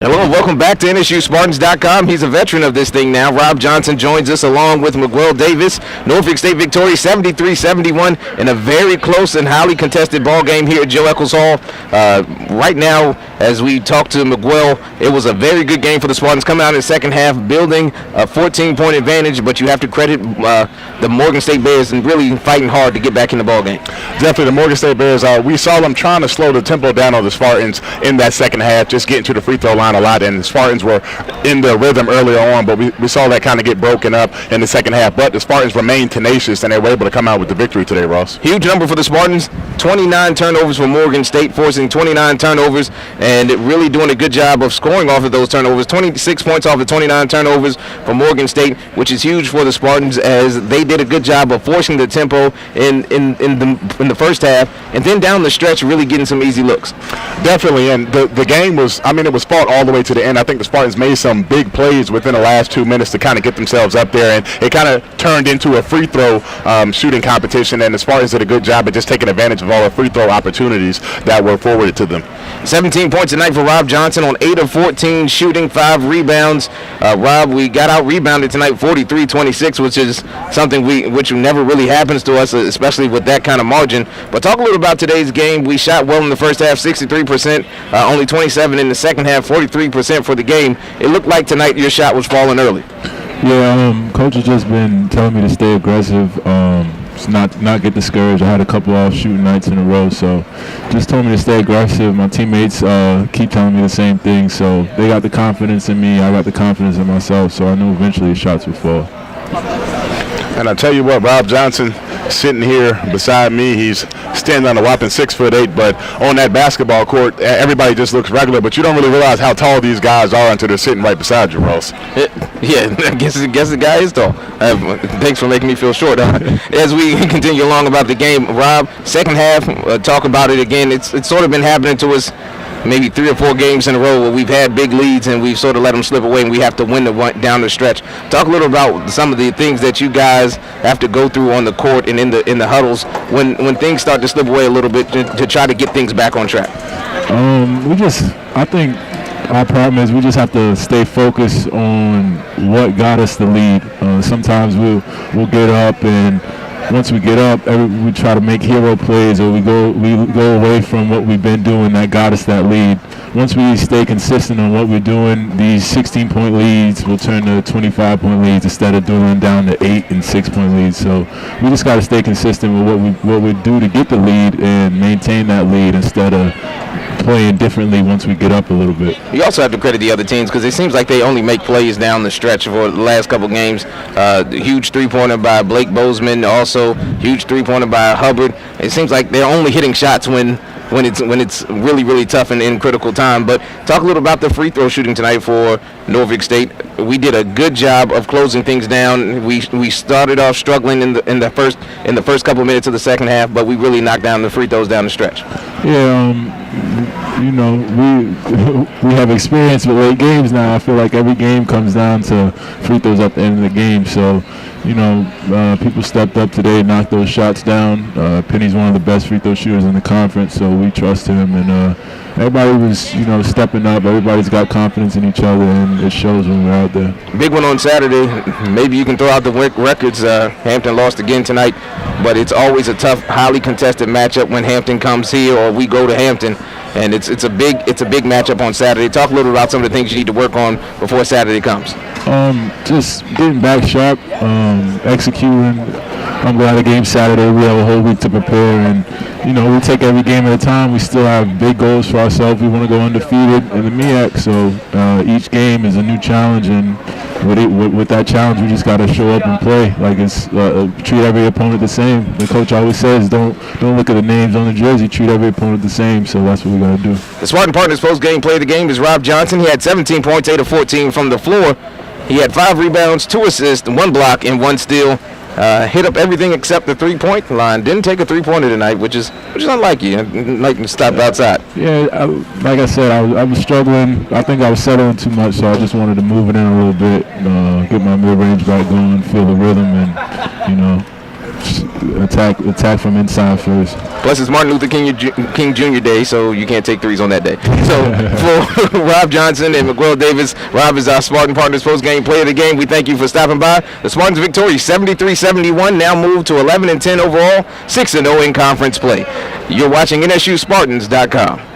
Hello and welcome back to NSUSpartans.com. He's a veteran of this thing now. Rob Johnson joins us along with Miguel Davis. Norfolk State victorious 73-71 in a very close and highly contested ball game here at Joe Eccles Hall. Right now, as we talk to Miguel, it was a very good game for the Spartans. Coming out in the second half, building a 14-point advantage, but you have to credit the Morgan State Bears and really fighting hard to get back in the ball game. Definitely, the Morgan State Bears, we saw them trying to slow the tempo down on the Spartans in that second half, just getting to the free throw line a lot, and the Spartans were in their rhythm earlier on, but we saw that kind of get broken up in the second half. But the Spartans remained tenacious, and they were able to come out with the victory today, Ross. Huge number for the Spartans, 29 turnovers for Morgan State, forcing 29 turnovers, and really doing a good job of scoring off of those turnovers. 26 points off of 29 turnovers for Morgan State, which is huge for the Spartans, as they did a good job of forcing the tempo in the first half, and then down the stretch really getting some easy looks. Definitely, and the game was, it was fought all the way to the end. I think the Spartans made some big plays within the last 2 minutes to kind of get themselves up there, and it kind of turned into a free throw shooting competition, and the Spartans did a good job of just taking advantage of all the free throw opportunities that were forwarded to them. 17 points tonight for Rob Johnson on 8 of 14 shooting, 5 rebounds. Rob, we got out-rebounded tonight 43-26, which is something which never really happens to us, especially with that kind of margin. But talk a little about today's game. We shot well in the first half, 63%, only 27 in the second half, 43% for the game. It looked like tonight your shot was falling early. Yeah, coach has just been telling me to stay aggressive, not get discouraged. I had a couple off shooting nights in a row, so just told me to stay aggressive. My teammates keep telling me the same thing, so they got the confidence in me. I got the confidence in myself, so I knew eventually the shots would fall. And I tell you what, Rob Johnson sitting here beside me, he's standing on a whopping 6'8", but on that basketball court, everybody just looks regular, but you don't really realize how tall these guys are until they're sitting right beside you, Ross. Yeah, I guess the guy is tall. Thanks for making me feel short. As we continue along about the game, Rob, second half, talk about it again. It's sort of been happening to us maybe 3 or 4 games in a row where we've had big leads and we've sort of let them slip away, and we have to win down the stretch. Talk a little about some of the things that you guys have to go through on the court and in the huddles when things start to slip away a little bit to try to get things back on track. I think our problem is we just have to stay focused on what got us the lead. Sometimes we'll get up, and once we get up, we try to make hero plays, or we go away from what we've been doing that got us that lead. Once we stay consistent on what we're doing, these 16-point leads will turn to 25-point leads instead of doing down to 8 and 6-point leads. So we just got to stay consistent with what we do to get the lead and maintain that lead instead of playing differently once we get up a little bit. You also have to credit the other teams because it seems like they only make plays down the stretch for the last couple games. Huge three-pointer by Blake Bozeman, also huge three-pointer by Hubbard. It seems like they're only hitting shots when it's really, really tough and in critical time. But talk a little about the free throw shooting tonight for Norfolk State. We did a good job of closing things down. We started off struggling in the first couple of minutes of the second half, but we really knocked down the free throws down the stretch. Yeah, we have experience with late games now. I feel like every game comes down to free throws at the end of the game. So, people stepped up today, knocked those shots down. Penny's one of the best free throw shooters in the conference, so we trust him. And everybody was, stepping up. Everybody's got confidence in each other, and it shows when we're out there. Big one on Saturday. Maybe you can throw out the records. Hampton lost again tonight, but it's always a tough, highly contested matchup when Hampton comes here or we go to Hampton. And it's a big matchup on Saturday. Talk a little about some of the things you need to work on before Saturday comes. Just getting back sharp, executing. I'm glad the game Saturday. We have a whole week to prepare, and we take every game at a time. We still have big goals for ourselves. We want to go undefeated in the MEAC, so each game is a new challenge, and with that challenge, we just got to show up and play. Like it's treat every opponent the same. The coach always says, don't look at the names on the jersey. Treat every opponent the same. So that's what we got to do. The Spartan Partners post-game play of the game is Rob Johnson. He had 17 points, 8 of 14 from the floor. He had 5 rebounds, 2 assists, 1 block, and 1 steal. Hit up everything except the three-point line. Didn't take a three-pointer tonight, which is unlike you. Like to stop outside. Yeah, like I said, I was struggling. I think I was settling too much, so I just wanted to move it in a little bit, get my mid-range back going, feel the rhythm, and attack from inside first. Plus, it's Martin Luther King Jr. Day, so you can't take threes on that day. So, for Rob Johnson and McGwell Davis, Rob is our Spartan Partners post-game player of the game. We thank you for stopping by. The Spartans victorious 73-71, now moved to 11-10 overall, 6-0 in conference play. You're watching NSUSpartans.com.